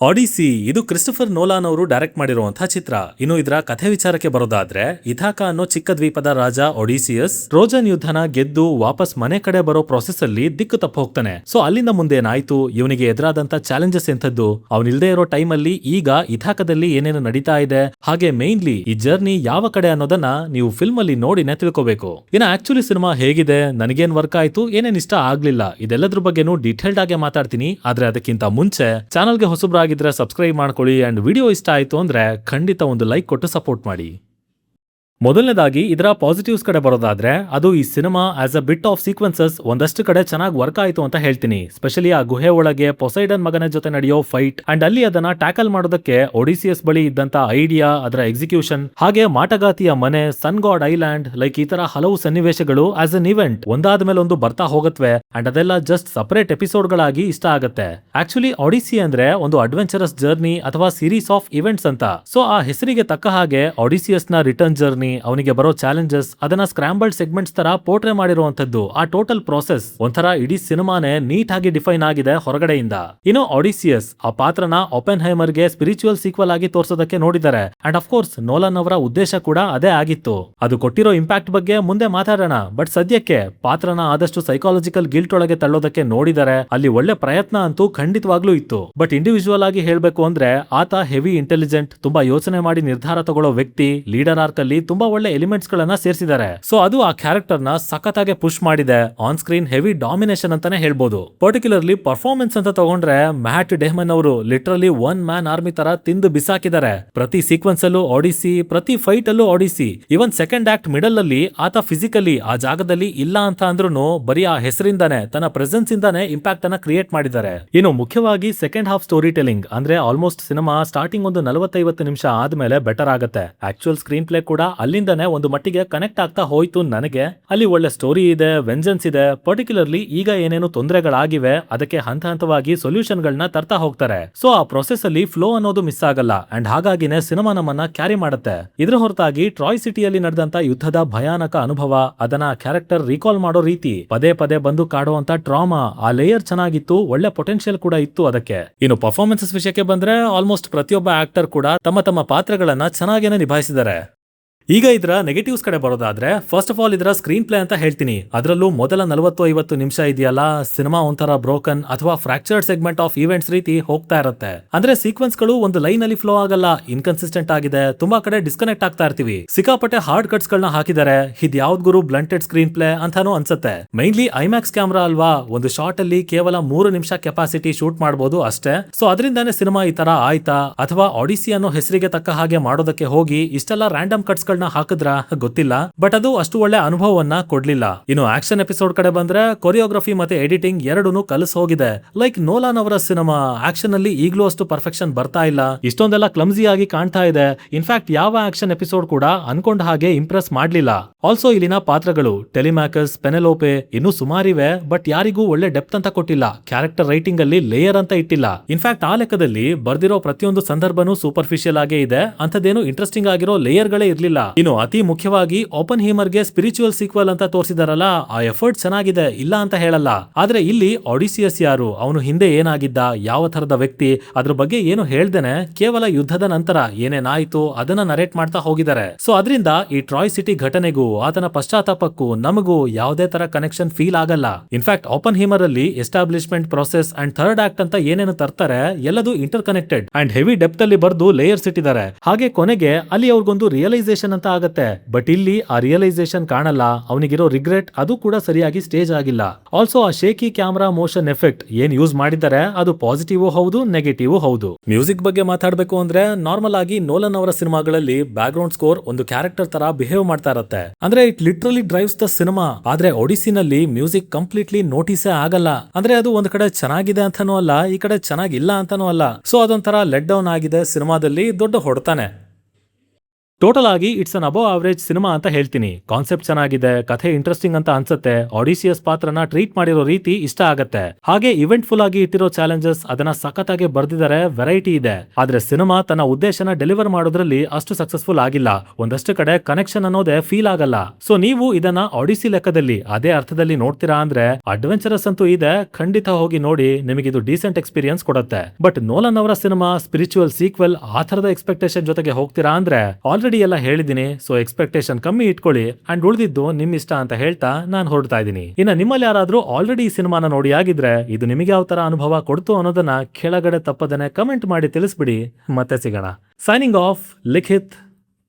ಆಡಿಸಿ ಇದು ಕ್ರಿಸ್ಟೋಫರ್ ನೋಲಾನ್ ಅವರು ಡೈರೆಕ್ಟ್ ಮಾಡಿರುವಂತಹ ಚಿತ್ರ. ಇನ್ನು ಇದರ ಕಥೆ ವಿಚಾರಕ್ಕೆ ಬರೋದಾದ್ರೆ, ಇಥಾಕ ಅನ್ನೋ ಚಿಕ್ಕ ದ್ವೀಪದ ರಾಜ ಒಡಿಸಿಯಸ್ ಟ್ರೋಜನ್ ಯುದ್ಧನ ಗೆದ್ದು ವಾಪಸ್ ಮನೆ ಕಡೆ ಬರೋ ಪ್ರೊಸೆಸ್ ಅಲ್ಲಿ ದಿಕ್ಕು ತಪ್ಪ ಹೋಗ್ತಾನೆ. ಸೊ ಅಲ್ಲಿಂದ ಮುಂದೆ ಏನಾಯ್ತು, ಇವನಿಗೆ ಎದುರಾದಂತ ಚಾಲೆಂಜಸ್ ಎಂತದ್ದು, ಅವನಿಲ್ದೇ ಇರೋ ಟೈಮ್ ಅಲ್ಲಿ ಈಗ ಇಥಾಕದಲ್ಲಿ ಏನೇನು ನಡೀತಾ ಇದೆ, ಹಾಗೆ ಮೇನ್ಲಿ ಈ ಜರ್ನಿ ಯಾವ ಕಡೆ ಅನ್ನೋದನ್ನ ನೀವು ಫಿಲ್ಮ್ ಅಲ್ಲಿ ನೋಡಿನೇ ತಿಳ್ಕೋಬೇಕು. ಇನ್ನು ಆಕ್ಚುಲಿ ಸಿನಿಮಾ ಹೇಗಿದೆ, ನನಗೇನ್ ವರ್ಕ್ ಆಯ್ತು, ಏನೇನ್ ಇಷ್ಟ ಆಗ್ಲಿಲ್ಲ, ಇದೆಲ್ಲದ್ರ ಬಗ್ಗೆನೂ ಡೀಟೇಲ್ಡ್ ಆಗಿ ಮಾತಾಡ್ತೀನಿ. ಆದ್ರೆ ಅದಕ್ಕಿಂತ ಮುಂಚೆ ಚಾನಲ್ಗೆ ಹೊಸಬ್ರಾಗಿ ಸಬ್ಸ್ಕ್ರೈಬ್ ಮಾಡ್ಕೊಳ್ಳಿ ಅಂಡ್ ವಿಡಿಯೋ ಇಷ್ಟ ಆಯ್ತು ಅಂದ್ರೆ ಖಂಡಿತ ಒಂದು ಲೈಕ್ ಕೊಟ್ಟು ಸಪೋರ್ಟ್ ಮಾಡಿ. ಮೊದಲನೇದಾಗಿ ಇದರ ಪಾಸಿಟಿವ್ಸ್ ಕಡೆ ಬರೋದಾದ್ರೆ, ಅದು ಈ cinema as a bit of sequences ಒಂದಷ್ಟು ಕಡೆ ಚೆನ್ನಾಗಿ ವರ್ಕ್ ಆಯ್ತು ಅಂತ ಹೇಳ್ತೀನಿ. ಸ್ಪೆಷಲಿ ಆ ಗುಹೆ ಒಳಗೆ ಪೊಸೈಡನ್ ಮಗನ ಜೊತೆ ನಡೆಯೋ ಫೈಟ್ ಅಂಡ್ ಅಲ್ಲಿ ಅದನ್ನ ಟ್ಯಾಕಲ್ ಮಾಡೋದಕ್ಕೆ ಒಡಿಸಿಯಸ್ ಬಳಿ ಇದ್ದಂತ ಐಡಿಯಾ, ಅದರ ಎಕ್ಸಿಕ್ಯೂಷನ್, ಹಾಗೆ ಮಾಟಗಾತಿಯ ಮನೆ, ಸನ್ ಗಾಡ್ ಐಲ್ಯಾಂಡ್, ಲೈಕ್ ಈ ತರ ಹಲವು ಸನ್ನಿವೇಶಗಳು ಆಸ್ ಅನ್ ಇವೆಂಟ್ ಒಂದಾದ ಮೇಲೆ ಒಂದು ಬರ್ತಾ ಹೋಗತ್ವೆ ಅಂಡ್ ಅದೆಲ್ಲ ಜಸ್ಟ್ ಸಪರೇಟ್ ಎಪಿಸೋಡ್ ಗಳಾಗಿ ಇಷ್ಟ ಆಗತ್ತೆ. ಆಕ್ಚುಲಿ ಒಡಿಸಿ ಅಂದ್ರೆ ಒಂದು ಅಡ್ವೆಂಚರಸ್ ಜರ್ನಿ ಅಥವಾ ಸೀರೀಸ್ ಆಫ್ ಇವೆಂಟ್ಸ್ ಅಂತ. ಸೊ ಆ ಹೆಸರಿಗೆ ತಕ್ಕ ಹಾಗೆ ಒಡಿಸಿಯಸ್ ನ ರಿಟರ್ನ್ ಜರ್ನಿ, ಅವನಿಗೆ ಬರೋ ಚಾಲೆಂಜಸ್, ಅದನ್ನ ಸ್ಕ್ರಾಂಬಲ್ಡ್ ಸೆಗ್ಮೆಂಟ್ಸ್ ತರ ಪೋರ್ಟ್ರೇ ಮಾಡಿರುವಂತದ್ದು, ಆ ಟೋಟಲ್ ಪ್ರೋಸೆಸ್ ಒಂಥರ ಇಡೀ ಸಿನಿಮಾನೇ ನೀಟ್ ಆಗಿ ಡಿಫೈನ್ ಆಗಿದೆ ಹೊರಗಡೆಯಿಂದ. ಇನ್ನು ಒಡಿಸಿಯಸ್ ಆ ಪಾತ್ರನ ಒಪೆನ್ಹೈಮರ್ ಗೆ ಸ್ಪಿರಿಚುವಲ್ ಸೀಕ್ವಲ್ ಆಗಿ ತೋರ್ಸೋದಕ್ಕೆ ನೋಡಿದ್ದಾರೆ ಅಂಡ್ ಆಫ್ ಕೋರ್ಸ್ ನೋಲನ್ ಅವರ ಉದ್ದೇಶ ಕೂಡ ಅದೇ ಆಗಿತ್ತು. ಅದು ಕೊಟ್ಟಿರೋ ಇಂಪ್ಯಾಕ್ಟ್ ಬಗ್ಗೆ ಮುಂದೆ ಮಾತಾಡೋಣ. ಬಟ್ ಸದ್ಯಕ್ಕೆ ಪಾತ್ರನ ಆದಷ್ಟು ಸೈಕಾಲಜಿಕಲ್ ಗಿಲ್ಟ್ ಒಳಗೆ ತಳ್ಳೋದಕ್ಕೆ ನೋಡಿದ್ದಾರೆ. ಅಲ್ಲಿ ಒಳ್ಳೆ ಪ್ರಯತ್ನ ಅಂತೂ ಖಂಡಿತವಾಗ್ಲೂ ಇತ್ತು. ಬಟ್ ಇಂಡಿವಿಜುವಲ್ ಆಗಿ ಹೇಳ್ಬೇಕು ಅಂದ್ರೆ, ಆತ ಹೆವಿ ಇಂಟೆಲಿಜೆಂಟ್, ತುಂಬಾ ಯೋಚನೆ ಮಾಡಿ ನಿರ್ಧಾರ ತಗೊಳ್ಳೋ ವ್ಯಕ್ತಿ. ಲೀಡರ್ ಆರ್ಕ್ ಅಲ್ಲಿ ತುಂಬಾ ಒಳ್ಳೆ ಎಲಿಮೆಂಟ್ಸ್ ಗಳನ್ನ ಸೇರಿಸಿದ್ದಾರೆ. ಸೊ ಅದು ಆ ಕ್ಯಾರೆಕ್ಟರ್ ನ ಸಖತ್ತಾಗಿ ಪುಷ್ ಮಾಡಿದೆ. ಆನ್ ಸ್ಕ್ರೀನ್ ಹೆವಿ ಡಾಮಿನೇಷನ್ ಅಂತಾನೆ ಹೇಳ್ಬೋದು. ಪರ್ಟಿಕ್ಯುಲರ್ಲಿ ಪರ್ಫಾರ್ಮೆನ್ಸ್ ಅಂತ ತಗೊಂಡ್ರೆ, ಮ್ಯಾಟ್ ಡೇಮನ್ ಅವರು ಲಿಟರಲಿ ಒನ್ ಮ್ಯಾನ್ ಆರ್ಮಿ ತರ ತಿಂದು ಬಿಸಾಕಿದ್ದಾರೆ. ಪ್ರತಿ ಸೀಕ್ವೆನ್ಸ್ ಅಲ್ಲೂ ಆಡಿಸಿ, ಪ್ರತಿ ಫೈಟ್ ಅಲ್ಲೂ ಆಡಿಸಿ. ಇವನ್ ಸೆಕೆಂಡ್ ಆಕ್ಟ್ ಮಿಡಲ್ ಅಲ್ಲಿ ಆತ ಫಿಸಿಕಲಿ ಆ ಜಾಗದಲ್ಲಿ ಇಲ್ಲ ಅಂತ ಅಂದ್ರೂ ಬರೀ ಆ ಹೆಸರಿಂದಾನೆ, ತನ್ನ ಪ್ರೆಸೆನ್ಸ್ ಇಂದಾನೆ ಇಂಪ್ಯಾಕ್ಟ್ ಅನ್ನ ಕ್ರಿಯೇಟ್ ಮಾಡಿದ್ದಾರೆ. ಇನ್ನು ಮುಖ್ಯವಾಗಿ ಸೆಕೆಂಡ್ ಹಾಫ್ ಸ್ಟೋರಿ ಟೆಲಿಂಗ್ ಅಂದ್ರೆ ಆಲ್ಮೋಸ್ಟ್ ಸಿನಿಮಾ ಸ್ಟಾರ್ಟಿಂಗ್ ಒಂದು 40-50 ನಿಮಿಷ ಆದ್ಮೇಲೆ ಬೆಟರ್ ಆಗುತ್ತೆ. ಆಕ್ಚುಯಲ್ ಸ್ಕ್ರೀನ್ ಪ್ಲೇ ಕೂಡ ಅಲ್ಲಿಂದಾನೆ ಒಂದು ಮಟ್ಟಿಗೆ ಕನೆಕ್ಟ್ ಆಗ್ತಾ ಹೋಯ್ತು ನನಗೆ. ಅಲ್ಲಿ ಒಳ್ಳೆ ಸ್ಟೋರಿ ಇದೆ, ವೆಂಜನ್ಸ್ ಇದೆ. ಪರ್ಟಿಕ್ಯುಲರ್ಲಿ ಈಗ ಏನೇನು ತೊಂದರೆಗಳಾಗಿವೆ ಅದಕ್ಕೆ ಹಂತ ಹಂತವಾಗಿ ಸೊಲ್ಯೂಷನ್ ಗಳನ್ನ ತರ್ತಾ ಹೋಗ್ತಾರೆ. ಸೊ ಆ ಪ್ರೊಸೆಸ್ ಅಲ್ಲಿ ಫ್ಲೋ ಅನ್ನೋದು ಮಿಸ್ ಆಗಲ್ಲ ಅಂಡ್ ಹಾಗಾಗಿನೇ ಸಿನಿಮಾ ನಮ್ಮನ್ನ ಕ್ಯಾರಿ ಮಾಡುತ್ತೆ. ಇದ್ರ ಹೊರತಾಗಿ ಟ್ರಾಯ್ ಸಿಟಿಯಲ್ಲಿ ನಡೆದಂತ ಯುದ್ಧದ ಭಯಾನಕ ಅನುಭವ, ಅದನ್ನ ಕ್ಯಾರೆಕ್ಟರ್ ರೀಕಾಲ್ ಮಾಡೋ ರೀತಿ, ಪದೇ ಪದೇ ಬಂದು ಕಾಡುವಂತ ಟ್ರಾಮಾ, ಆ ಲೇಯರ್ ಚೆನ್ನಾಗಿತ್ತು. ಒಳ್ಳೆ ಪೊಟೆನ್ಶಿಯಲ್ ಕೂಡ ಇತ್ತು ಅದಕ್ಕೆ. ಇನ್ನು ಪರ್ಫಾರ್ಮೆನ್ಸಸ್ ವಿಷಯಕ್ಕೆ ಬಂದ್ರೆ, ಆಲ್ಮೋಸ್ಟ್ ಪ್ರತಿಯೊಬ್ಬ ಆಕ್ಟರ್ ಕೂಡ ತಮ್ಮ ತಮ್ಮ ಪಾತ್ರಗಳನ್ನ ಚೆನ್ನಾಗೇನೆ ನಿಭಾಯಿಸಿದ್ದಾರೆ. ಈಗ ಇದರ ನೆಗೆಟಿವ್ಸ್ ಕಡೆ ಬರೋದಾದ್ರೆ, ಫಸ್ಟ್ ಆಫ್ ಆಲ್ ಇದರ ಸ್ಕ್ರೀನ್ ಪ್ಲೇ ಅಂತ ಹೇಳ್ತೀನಿ. ಅದರಲ್ಲೂ ಮೊದಲ 40-50 ನಿಮಿಷ ಇದೆಯಲ್ಲ, ಸಿನಿಮಾ ಒಂಥರ ಬ್ರೋಕನ್ ಅಥವಾ ಫ್ರಾಕ್ಚರ್ಡ್ ಸೆಗ್ಮೆಂಟ್ ಆಫ್ ಈವೆಂಟ್ಸ್ ರೀತಿ ಹೋಗ್ತಾ ಇರುತ್ತೆ. ಅಂದ್ರೆ ಸೀಕ್ವೆನ್ಸ್ ಗಳು ಒಂದು ಲೈನ್ ಅಲ್ಲಿ ಫ್ಲೋ ಆಗಲ್ಲ, ಇನ್ಕನ್ಸಿಸ್ಟೆಂಟ್ ಆಗಿದೆ. ತುಂಬಾ ಕಡೆ ಡಿಸ್ಕನೆಕ್ಟ್ ಆಗ್ತಾ ಇರ್ತೀವಿ. ಸಿಕ್ಕಾಪಟ್ಟೆ ಹಾರ್ಡ್ ಕಟ್ಸ್ ಗಳನ್ನ ಹಾಕಿದ್ದಾರೆ. ಇದ್ ಯಾವ್ದ್ ಗುರು ಬ್ಲಂಟೆಡ್ ಸ್ಕ್ರೀನ್ ಪ್ಲೇ ಅಂತಾನೂ ಅನ್ಸುತ್ತೆ. ಮೈನ್ಲಿ ಐಮ್ಯಾಕ್ಸ್ ಕ್ಯಾಮ್ರಾ ಅಲ್ವಾ, ಒಂದು ಶಾಟ್ ಅಲ್ಲಿ ಕೇವಲ 3 ನಿಮಿಷ ಕೆಪಾಸಿಟಿ ಶೂಟ್ ಮಾಡಬಹುದು ಅಷ್ಟೇ. ಸೊ ಅದರಿಂದಾನೇ ಸಿನಿಮಾ ಈ ತರ ಆಯ್ತಾ, ಅಥವಾ ಆಡಿಸಿ ಅನ್ನೋ ಹೆಸರಿಗೆ ತಕ್ಕ ಹಾಗೆ ಮಾಡೋದಕ್ಕೆ ಹೋಗಿ ಇಷ್ಟೆಲ್ಲ ರ್ಯಾಂಡಮ್ ಕಟ್ಸ್ ಹಾಕಿದ್ರ ಗೊತ್ತಿಲ್ಲ. ಬಟ್ ಅದು ಅಷ್ಟು ಒಳ್ಳೆ ಅನುಭವವನ್ನ ಕೊಡ್ಲಿಲ್ಲ. ಇನ್ನು ಆಕ್ಷನ್ ಎಪಿಸೋಡ್ ಕಡೆ ಬಂದ್ರೆ, ಕೊರಿಯೋಗ್ರಫಿ ಮತ್ತೆ ಎಡಿಟಿಂಗ್ ಎರಡೂ ಕಲಸ್ ಹೋಗಿದೆ. ಲೈಕ್ ನೋಲಾನ್ ಅವರ ಸಿನಿಮಾ ಆಕ್ಷನ್ ಅಲ್ಲಿ ಈಗಲೂ ಅಷ್ಟು ಪರ್ಫೆಕ್ಷನ್ ಬರ್ತಾ ಇಲ್ಲ. ಇಷ್ಟೊಂದೆಲ್ಲ ಕ್ಲಮ್ಸಿ ಆಗಿ ಕಾಣ್ತಾ ಇದೆ. ಇನ್ಫ್ಯಾಕ್ಟ್ ಯಾವ ಆಕ್ಷನ್ ಎಪಿಸೋಡ್ ಕೂಡ ಅನ್ಕೊಂಡ ಹಾಗೆ ಇಂಪ್ರೆಸ್ ಮಾಡ್ಲಿಲ್ಲ. ಆಲ್ಸೋ ಇಲ್ಲಿನ ಪಾತ್ರಗಳು ಟೆಲಿಮ್ಯಾಕಸ್, ಪೆನೆಲೋಪೆ ಇನ್ನೂ ಸುಮಾರಿವೆ. ಬಟ್ ಯಾರಿಗೂ ಒಳ್ಳೆ ಡೆಪ್ತ್ ಅಂತ ಕೊಟ್ಟಿಲ್ಲ. ಕ್ಯಾರೆಕ್ಟರ್ ರೈಟಿಂಗ್ ಅಲ್ಲಿ ಲೇಯರ್ ಅಂತ ಇಟ್ಟಿಲ್ಲ. ಇನ್ಫ್ಯಾಕ್ಟ್ ಆ ಲೆಕ್ಕದಲ್ಲಿ ಬರ್ದಿರೋ ಪ್ರತಿಯೊಂದು ಸಂದರ್ಭನೂ ಸೂಪರ್ಫಿಷಿಯಲ್ ಆಗೇ ಇದೆ. ಅಂತದೇನು ಇಂಟ್ರೆಸ್ಟಿಂಗ್ ಆಗಿರೋ ಲೇಯರ್ ಗಳೇ ಇರ್ಲಿಲ್ಲ. ಇನ್ನು ಅತಿ ಮುಖ್ಯವಾಗಿ ಓಪನ್ಹೈಮರ್ ಗೆ ಸ್ಪಿರಿಚುವಲ್ ಸೀಕ್ವಲ್ ಅಂತ ತೋರಿಸಿದಾರಲ್ಲ, ಆ ಎಫರ್ಟ್ ಚೆನ್ನಾಗಿದೆ, ಇಲ್ಲ ಅಂತ ಹೇಳಲ್ಲ. ಆದ್ರೆ ಇಲ್ಲಿ ಒಡಿಸಿಯಸ್ ಯಾರು, ಅವನು ಹಿಂದೆ ಏನಾಗಿದ್ದ, ಯಾವ ತರದ ವ್ಯಕ್ತಿ, ಅದ್ರ ಬಗ್ಗೆ ಏನು ಹೇಳ್ದೇನೆ ಕೇವಲ ಯುದ್ಧದ ನಂತರ ಏನೇನಾಯ್ತು ಅದನ್ನ ನರೇಟ್ ಮಾಡ್ತಾ ಹೋಗಿದ್ದಾರೆ. ಸೊ ಅದರಿಂದ ಈ ಟ್ರಾಯ್ ಸಿಟಿ ಘಟನೆಗೂ ಆತನ ಪಶ್ಚಾತ್ತಾಪಕ್ಕೂ ನಮಗೂ ಯಾವುದೇ ತರ ಕನೆಕ್ಷನ್ ಫೀಲ್ ಆಗಲ್ಲ. ಇನ್ಫ್ಯಾಕ್ಟ್ ಓಪನ್ಹೈಮರ್ ಅಲ್ಲಿ establishment process and third act ಅಂತ ಏನೇನು ತರ್ತಾರೆ ಎಲ್ಲದೂ inter connected and heavy depth ಅಲ್ಲಿ ಬರ್ದು ಲೇಯರ್ಸ್ ಇಟ್ಟಿದ್ದಾರೆ. ಹಾಗೆ ಕೊನೆಗೆ ಅಲ್ಲಿ ಅವ್ರಿಗೊಂದು ರಿಯಲೈಸೇಷನ್ ಅಂತ ಆಗತ್ತೆ. ಬಟ್ ಇಲ್ಲಿ ಆ ರಿಯಲೈಸೇಷನ್ ಕಾಣಲ್ಲ. ಅವನಿಗಿರೋ ರಿಗ್ರೆಟ್ ಅದು ಕೂಡ ಸರಿಯಾಗಿ ಸ್ಟೇಜ್ ಆಗಿಲ್ಲ. ಆಲ್ಸೋ ಆ ಶೇಕಿ ಕ್ಯಾಮ್ರಾ ಮೋಷನ್ ಎಫೆಕ್ಟ್ ಏನ್ ಯೂಸ್ ಮಾಡಿದ್ದಾರೆ ಅದು ಪಾಸಿಟಿವ್ ಹೌದು, ನೆಗೆಟಿವ್ ಹೌದು. ಮ್ಯೂಸಿಕ್ ಬಗ್ಗೆ ಮಾತಾಡಬೇಕು ಅಂದ್ರೆ, ನಾರ್ಮಲ್ ಆಗಿ ನೋಲನ್ ಅವರ ಸಿನಿಮಾಗಳಲ್ಲಿ ಬ್ಯಾಕ್ ಗ್ರೌಂಡ್ ಸ್ಕೋರ್ ಒಂದು ಕ್ಯಾರೆಕ್ಟರ್ ತರ ಬಿಹೇವ್ ಮಾಡ್ತಾ ಇರುತ್ತೆ. ಅಂದ್ರೆ it literally drives the cinema. ಆದ್ರೆ ಒಡಿಸಿನಲ್ಲಿ ಮ್ಯೂಸಿಕ್ ಕಂಪ್ಲೀಟ್ಲಿ ನೋಟಿಸೇ ಆಗಲ್ಲ. ಅಂದ್ರೆ ಅದು ಒಂದ್ ಕಡೆ ಚೆನ್ನಾಗಿದೆ ಅಂತಾನೂ ಅಲ್ಲ, ಈ ಕಡೆ ಚೆನ್ನಾಗಿಲ್ಲ ಅಂತಾನೂ ಅಲ್ಲ. ಸೊ ಅದೊಂಥರ ಲೆಟ್ ಡೌನ್ ಆಗಿದೆ ಸಿನಿಮಾದಲ್ಲಿ. ದೊಡ್ಡ ಹೊಡ್ತಾನೆ. ಟೋಟಲ್ ಆಗಿ it's an above average cinema ಅಂತ ಹೇಳ್ತೀನಿ. ಕಾನ್ಸೆಪ್ಟ್ ಚೆನ್ನಾಗಿದೆ, ಕಥೆ ಇಂಟ್ರೆಸ್ಟಿಂಗ್ ಅಂತ ಅನ್ಸುತ್ತೆ, ಆಡಿಸಿಯಸ್ ಪಾತ್ರನ ಟ್ರೀಟ್ ಮಾಡಿರೋ ರೀತಿ ಇಷ್ಟ ಆಗತ್ತೆ. ಹಾಗೆ ಇವೆಂಟ್ ಫುಲ್ ಆಗಿ ಇಟ್ಟಿರೋ ಚಾಲೆಂಜಸ್ ಅದನ್ನ ಸಖತ್ತಾಗಿ ಬರ್ದಿದ್ದಾರೆ, ವೆರೈಟಿ ಇದೆ. ಆದ್ರೆ ಸಿನಿಮಾ ತನ್ನ ಉದ್ದೇಶನ ಡೆಲಿವರ್ ಮಾಡೋದ್ರಲ್ಲಿ ಅಷ್ಟು ಸಕ್ಸಸ್ಫುಲ್ ಆಗಿಲ್ಲ. ಒಂದಷ್ಟು ಕಡೆ ಕನೆಕ್ಷನ್ ಅನ್ನೋದೇ ಫೀಲ್ ಆಗಲ್ಲ. ಸೊ ನೀವು ಇದನ್ನ ಆಡಿಸಿ ಲೆಕ್ಕದಲ್ಲಿ ಅದೇ ಅರ್ಥದಲ್ಲಿ ನೋಡ್ತೀರಾ ಅಂದ್ರೆ ಅಡ್ವೆಂಚರಸ್ ಅಂತೂ ಇದೆ, ಖಂಡಿತ ಹೋಗಿ ನೋಡಿ, ನಿಮಗಿದು ಡೀಸೆಂಟ್ ಎಕ್ಸ್ಪೀರಿಯನ್ಸ್ ಕೊಡುತ್ತೆ. ಬಟ್ ನೋಲನ್ ಅವರ ಸಿನಿಮಾ ಸ್ಪಿರಿಚುವಲ್ ಸೀಕ್ವೆಲ್ ಆ ತರದ ಎಕ್ಸ್ಪೆಕ್ಟೇಷನ್ ಜೊತೆಗೆ ಹೋಗ್ತೀರಾ ಅಂದ್ರೆ ಆಲ್ರೆಡಿ ಎಲ್ಲ ಹೇಳಿದೀನಿ. ಸೊ ಎಕ್ಸ್ಪೆಕ್ಟೇಷನ್ ಕಮ್ಮಿ ಇಟ್ಕೊಳ್ಳಿ ಅಂಡ್ ಉಳಿದಿದ್ದು ನಿಮ್ ಇಷ್ಟ ಅಂತ ಹೇಳ್ತಾ ನಾನು ಹೊರಡ್ತಾ ಇದೀನಿ. ಇನ್ನ ನಿಮ್ಮಲ್ಲಿ ಯಾರಾದ್ರೂ ಆಲ್ರೆಡಿ ಈ ಸಿನಿಮಾನ ನೋಡಿ ಆಗಿದ್ರೆ ಇದು ನಿಮಗೆ ಯಾವ ತರ ಅನುಭವ ಕೊಡ್ತು ಅನ್ನೋದನ್ನ ಕೆಳಗಡೆ ತಪ್ಪದನೆ ಕಮೆಂಟ್ ಮಾಡಿ ತಿಳಿಸ್ಬಿಡಿ. ಮತ್ತೆ ಸಿಗೋಣ. ಸೈನಿಂಗ್ ಆಫ್, ಲಿಖಿತ್.